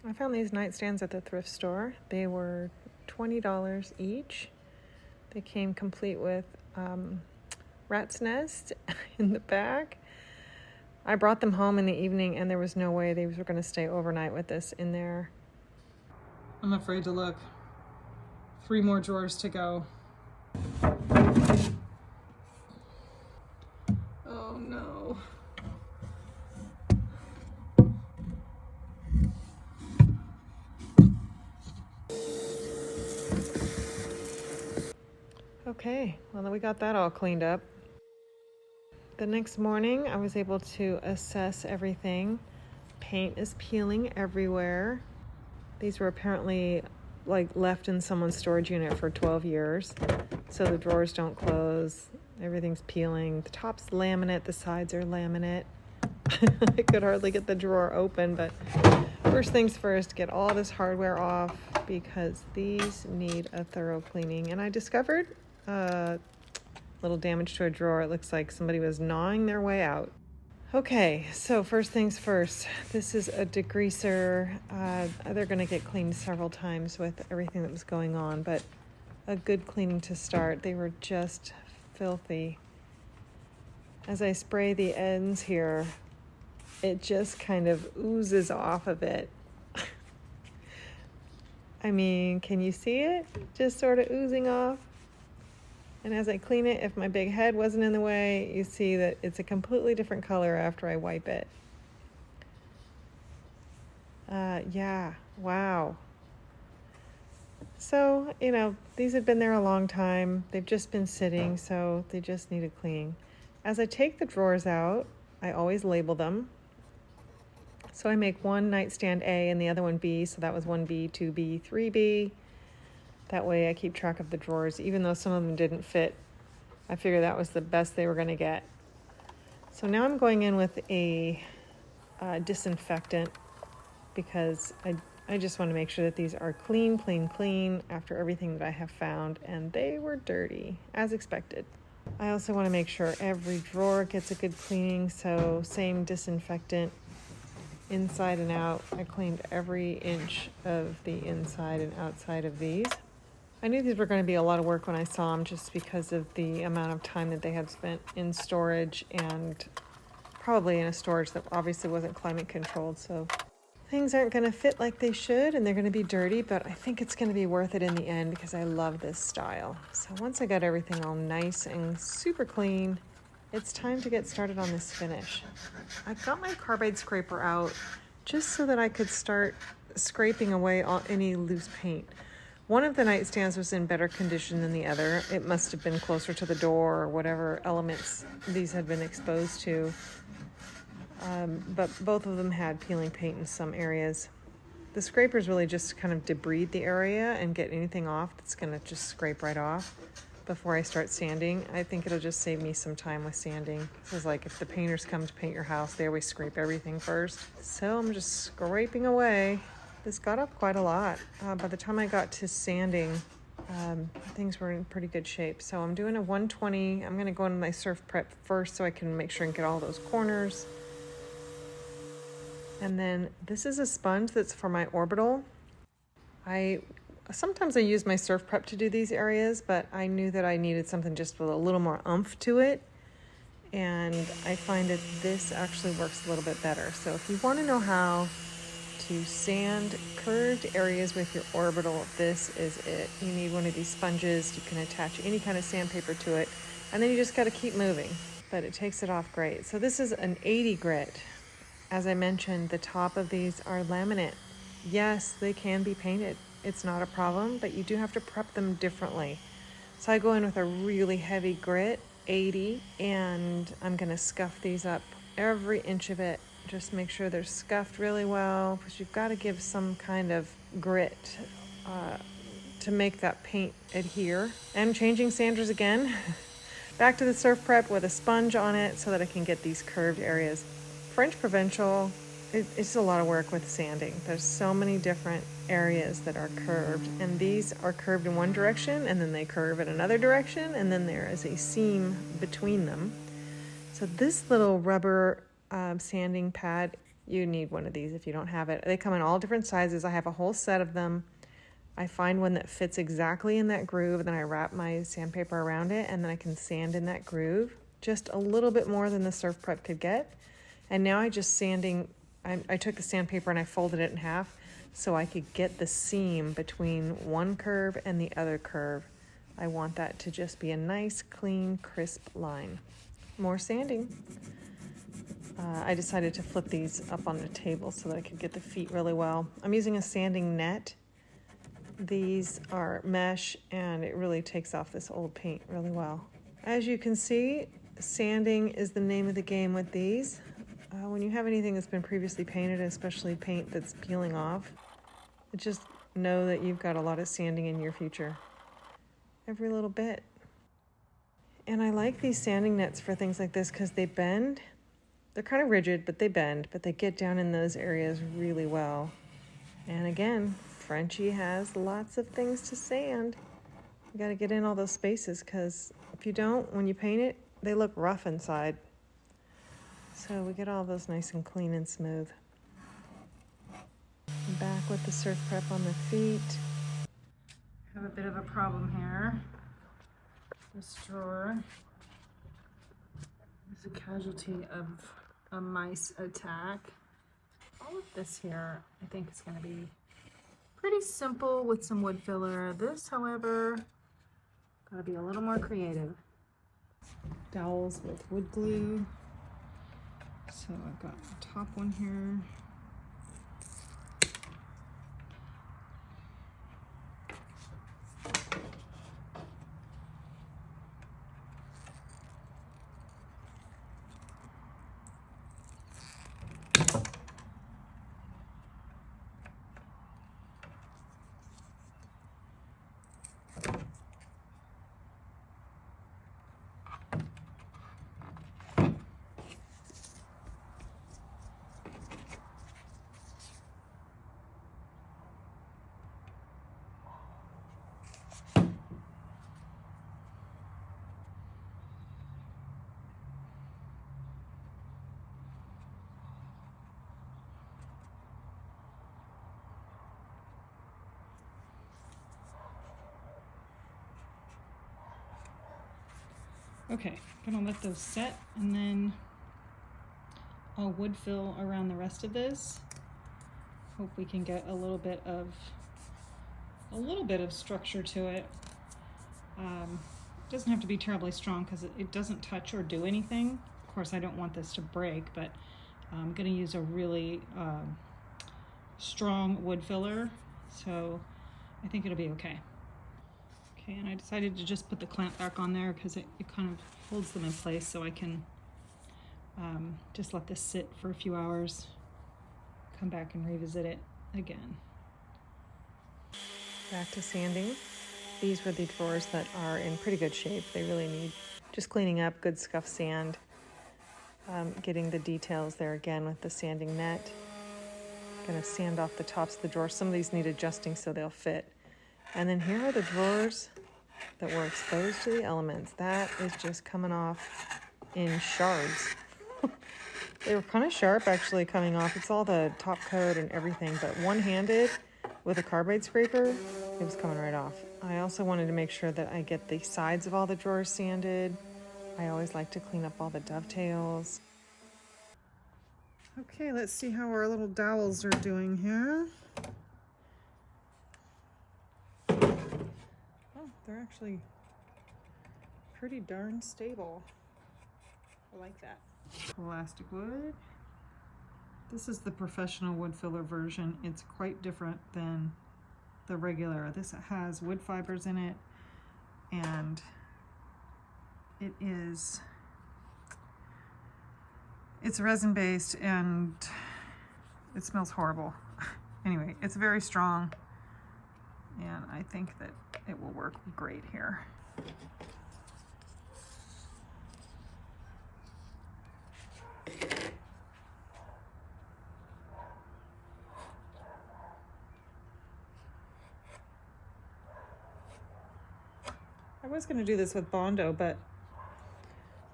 I found these nightstands at the thrift store. They were $20 each. They came complete with rat's nest in the back. I brought them home in the evening and there was no way they were going to stay overnight with this in there. I'm afraid to look. 3 more drawers to go. Oh no. Okay, well then we got that all cleaned up. The next morning I was able to assess everything. Paint is peeling everywhere. These were apparently like left in someone's storage unit for 12 years. So the drawers don't close. Everything's peeling. The top's laminate, the sides are laminate. I could hardly get the drawer open, but first things first, get all this hardware off because these need a thorough cleaning. And I discovered a little damage to a drawer. It looks like somebody was gnawing their way out. Okay, so first things first, this is a degreaser. They're going to get cleaned several times with everything that was going on, but a good cleaning to start. They were just filthy. As I spray the ends here, it just kind of oozes off of it. I mean, can you see it? Just sort of oozing off. And as I clean it, if my big head wasn't in the way, you see that it's a completely different color after I wipe it. Yeah, wow. So, you know, these had been there a long time. They've just been sitting, so they just need a clean. As I take the drawers out, I always label them. So I make one nightstand A and the other one B, so that was 1B, 2B, 3B. That way I keep track of the drawers. Even though some of them didn't fit, I figured that was the best they were going to get. So now I'm going in with a disinfectant because I just want to make sure that these are clean, clean, clean after everything that I have found, and they were dirty, as expected. I also want to make sure every drawer gets a good cleaning, so same disinfectant inside and out. I cleaned every inch of the inside and outside of these. I knew these were going to be a lot of work when I saw them just because of the amount of time that they had spent in storage and probably in a storage that obviously wasn't climate controlled. So things aren't going to fit like they should and they're going to be dirty, but I think it's going to be worth it in the end because I love this style. So once I got everything all nice and super clean, it's time to get started on this finish. I got my carbide scraper out just so that I could start scraping away any loose paint. One of the nightstands was in better condition than the other. It must have been closer to the door or whatever elements these had been exposed to. But both of them had peeling paint in some areas. The scrapers really just kind of debride the area and get anything off that's going to just scrape right off before I start sanding. I think it'll just save me some time with sanding. This is like if the painters come to paint your house, they always scrape everything first. So I'm just scraping away. This got up quite a lot. By the time I got to sanding, things were in pretty good shape. So I'm doing a 120. I'm going to go into my SurfPrep first so I can make sure and get all those corners. And then this is a sponge that's for my Orbital. Sometimes I use my SurfPrep to do these areas, but I knew that I needed something just with a little more oomph to it. And I find that this actually works a little bit better. So if you want to know how to sand curved areas with your Orbital, this is it. You need one of these sponges. You can attach any kind of sandpaper to it, and then you just got to keep moving, but it takes it off great. So this is an 80 grit. As I mentioned, the top of these are laminate. Yes, they can be painted. It's not a problem, but you do have to prep them differently. So I go in with a really heavy grit, 80, and I'm gonna scuff these up every inch of it. Just make sure they're scuffed really well, because you've got to give some kind of grit to make that paint adhere. I'm changing sanders again. Back to the SurfPrep with a sponge on it so that I can get these curved areas. French Provincial, it's a lot of work with sanding. There's so many different areas that are curved, and these are curved in one direction, and then they curve in another direction, and then there is a seam between them. So this little rubber sanding pad you need one of these if you don't have it. They come in all different sizes. I have a whole set of them. I find one that fits exactly in that groove, and then I wrap my sandpaper around it, and then I can sand in that groove just a little bit more than the SurfPrep could get. And now I just sanding, I took the sandpaper and I folded it in half so I could get the seam between one curve and the other curve. I want that to just be a nice, clean, crisp line. More sanding. I decided to flip these up on the table so that I could get the feet really well. I'm using a sanding net. These are mesh, and it really takes off this old paint really well. As you can see, sanding is the name of the game with these. When you have anything that's been previously painted, especially paint that's peeling off, just know that you've got a lot of sanding in your future. Every little bit. And I like these sanding nets for things like this because they bend. They're kind of rigid, but they bend, but they get down in those areas really well. And again, Frenchie has lots of things to sand. You got to get in all those spaces because if you don't, when you paint it, they look rough inside. So we get all those nice and clean and smooth. Back with the SurfPrep on the feet. Have a bit of a problem here. This drawer is a casualty of a mice attack. All of this here, I think is going to be pretty simple with some wood filler. This, however, got to be a little more creative. Dowels with wood glue. So I've got the top one here. Okay, gonna let those set, and then I'll wood fill around the rest of this. Hope we can get a little bit of structure to it. It doesn't have to be terribly strong because it doesn't touch or do anything. Of course, I don't want this to break, but I'm gonna use a really strong wood filler, so I think it'll be okay. Okay, and I decided to just put the clamp back on there because it kind of holds them in place, so I can just let this sit for a few hours, come back and revisit it again. Back to sanding. These were the drawers that are in pretty good shape. They really need just cleaning up, good scuff sand, getting the details there again with the sanding net. Gonna sand off the tops of the drawers. Some of these need adjusting so they'll fit. And then here are the drawers that were exposed to the elements. That is just coming off in shards. They were kind of sharp actually coming off. It's all the top coat and everything, but one-handed with a carbide scraper, it was coming right off. I also wanted to make sure that I get the sides of all the drawers sanded. I always like to clean up all the dovetails. Okay, let's see how our little dowels are doing here. They're actually pretty darn stable. I like that. Plastic wood. This is the professional wood filler version. It's quite different than the regular. This has wood fibers in it, and it's resin based, and it smells horrible. Anyway, it's very strong, and I think that it will work great here. I was going to do this with Bondo, but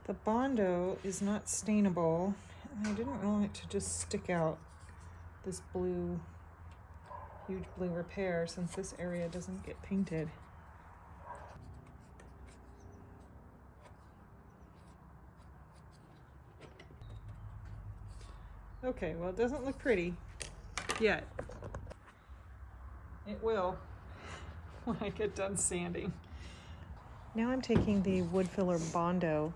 the Bondo is not stainable, And I didn't want it to just stick out, this blue, huge blue repair, since this area doesn't get painted. Okay, well, it doesn't look pretty yet. It will when I get done sanding. Now I'm taking the wood filler Bondo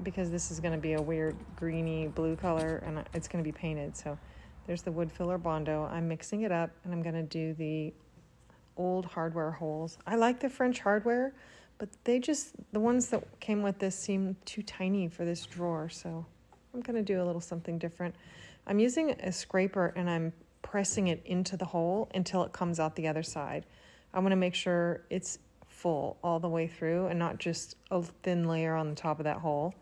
because this is going to be a weird greeny blue color and it's going to be painted. So there's the wood filler Bondo. I'm mixing it up and I'm going to do the old hardware holes. I like the French hardware, but the ones that came with this seem too tiny for this drawer. So I'm going to do a little something different. I'm using a scraper and I'm pressing it into the hole until it comes out the other side. I want to make sure it's full all the way through and not just a thin layer on the top of that hole.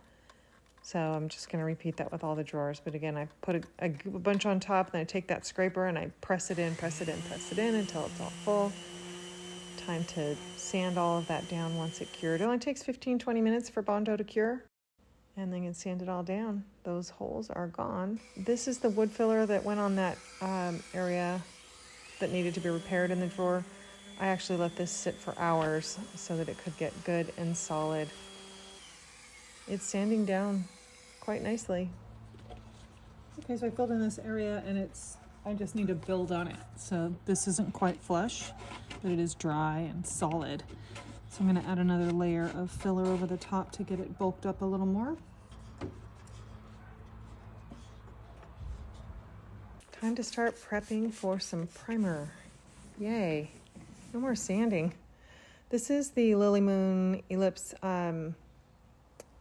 So I'm just going to repeat that with all the drawers. But again, I put a bunch on top, then I take that scraper and I press it in until it's all full. Time to sand all of that down once it cured. It only takes 15-20 minutes for Bondo to cure. And then you can sand it all down. Those holes are gone. This is the wood filler that went on that area that needed to be repaired in the drawer. I actually let this sit for hours so that it could get good and solid. It's sanding down quite nicely. Okay, so I filled in this area and I just need to build on it. So this isn't quite flush, but it is dry and solid. So I'm going to add another layer of filler over the top to get it bulked up a little more. Time to start prepping for some primer. Yay, no more sanding. This is the Lily Moon Ellipse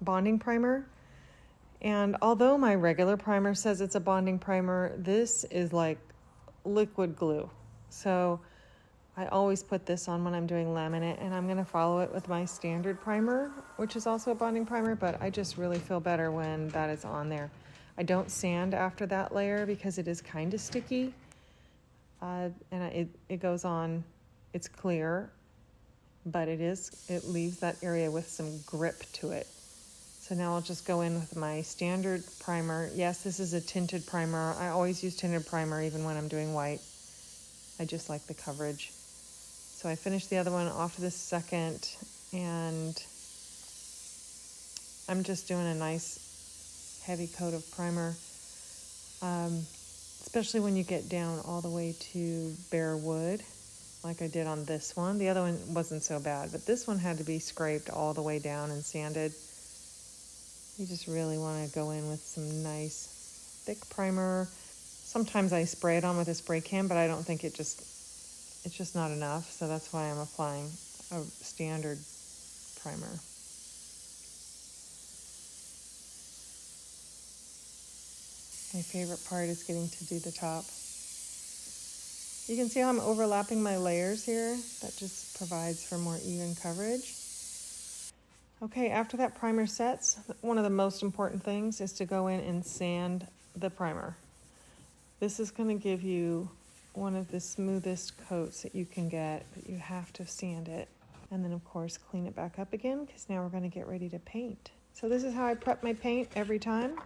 bonding primer. And although my regular primer says it's a bonding primer, this is like liquid glue. So I always put this on when I'm doing laminate, and I'm going to follow it with my standard primer, which is also a bonding primer, but I just really feel better when that is on there. I don't sand after that layer because it is kind of sticky, and it goes on. It's clear, but it leaves that area with some grip to it. So now I'll just go in with my standard primer. Yes, this is a tinted primer. I always use tinted primer even when I'm doing white. I just like the coverage. So I finished the other one off this second, and I'm just doing a nice heavy coat of primer, especially when you get down all the way to bare wood, like I did on this one. The other one wasn't so bad, but this one had to be scraped all the way down and sanded. You just really want to go in with some nice thick primer. Sometimes I spray it on with a spray can, but I don't think it's just not enough. So that's why I'm applying a standard primer. My favorite part is getting to do the top. You can see how I'm overlapping my layers here. That just provides for more even coverage. Okay, after that primer sets, one of the most important things is to go in and sand the primer. This is going to give you one of the smoothest coats that you can get, but you have to sand it. And then of course clean it back up again, because now we're going to get ready to paint. So this is how I prep my paint every time.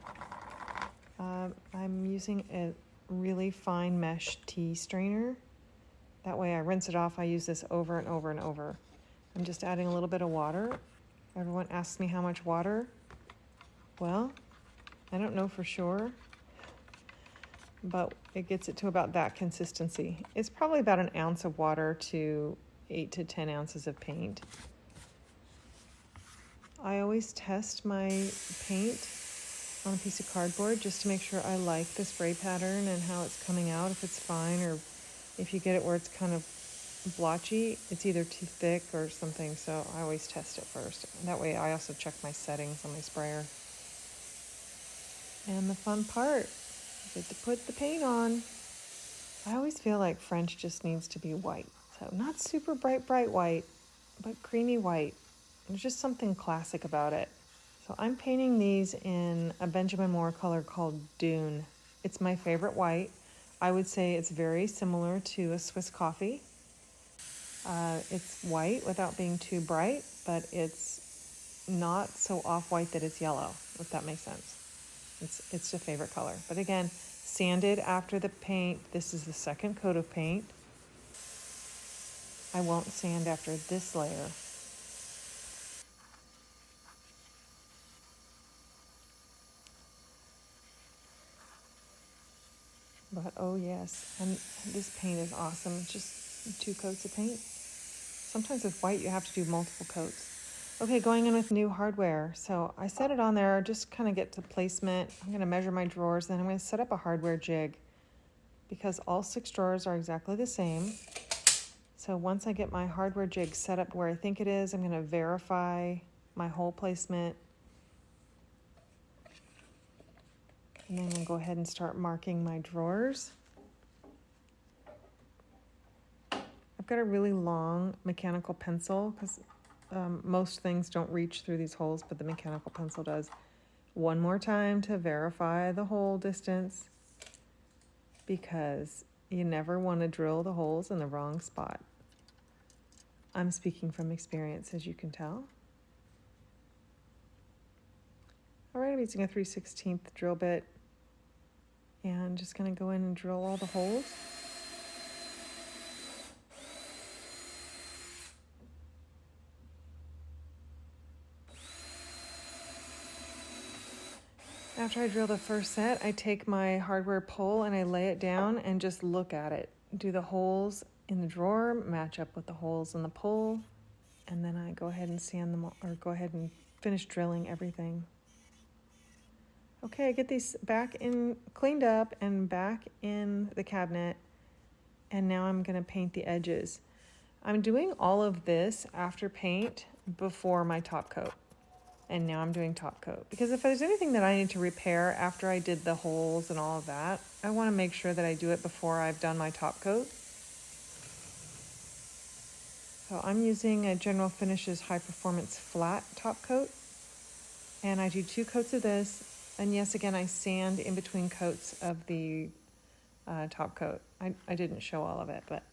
I'm using a really fine mesh tea strainer. That way I rinse it off. I use this over and over and over. I'm just adding a little bit of water. Everyone asks me how much water. Well, I don't know for sure, but it gets it to about that consistency. It's probably about an ounce of water to 8 to 10 ounces of paint. I always test my paint on a piece of cardboard just to make sure I like the spray pattern and how it's coming out, if it's fine, or if you get it where it's kind of blotchy, it's either too thick or something. So I always test it first. That way I also check my settings on my sprayer. And the fun part, I get to put the paint on. I always feel like French just needs to be white. So not super bright white, but creamy white. There's just something classic about it. So I'm painting these in a Benjamin Moore color called Dune. It's my favorite white. I would say it's very similar to a Swiss coffee. It's white without being too bright, but it's not so off-white that it's yellow, if that makes sense. It's a favorite color. But again, sanded after the paint. This is the second coat of paint. I won't sand after this layer. But oh yes, and this paint is awesome. It's just 2 coats of paint. Sometimes with white you have to do multiple coats. Okay, going in with new hardware. So I set it on there, just kind of get to placement. I'm gonna measure my drawers, then I'm gonna set up a hardware jig because all 6 drawers are exactly the same. So once I get my hardware jig set up where I think it is, I'm gonna verify my hole placement. And then I'm gonna go ahead and start marking my drawers. I've got a really long mechanical pencil because most things don't reach through these holes, but the mechanical pencil does. One more time to verify the hole distance because you never want to drill the holes in the wrong spot. I'm speaking from experience, as you can tell. All right, I'm using a 3/16 drill bit and just going to go in and drill all the holes. After I drill the first set, I take my hardware pole and I lay it down and just look at it. Do the holes in the drawer match up with the holes in the pole, and then I go ahead and sand them, or go ahead and finish drilling everything. Okay, I get these back in, cleaned up and back in the cabinet, and now I'm gonna paint the edges. I'm doing all of this after paint before my top coat. And now I'm doing top coat. Because if there's anything that I need to repair after I did the holes and all of that, I wanna make sure that I do it before I've done my top coat. So I'm using a General Finishes High Performance Flat top coat. And I do 2 coats of this. And yes, again, I sand in between coats of the top coat. I didn't show all of it, but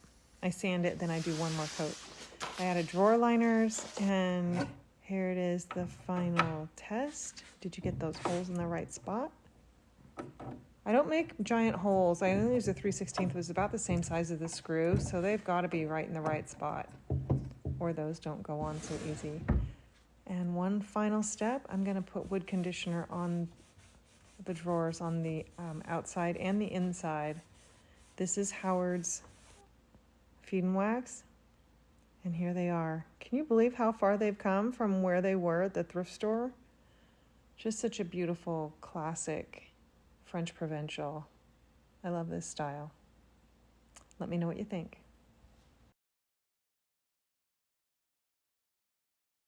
I sand it, then I do 1 more coat. I added drawer liners, and here it is, the final test. Did you get those holes in the right spot? I don't make giant holes. I only use a 3/16, it was about the same size as the screw, so they've got to be right in the right spot, or those don't go on so easy. And one final step, I'm going to put wood conditioner on the drawers on the outside and the inside. This is Howard's Feed and Wax, and here they are. Can you believe how far they've come from where they were at the thrift store? Just such a beautiful, classic French provincial. I love this style. Let me know what you think.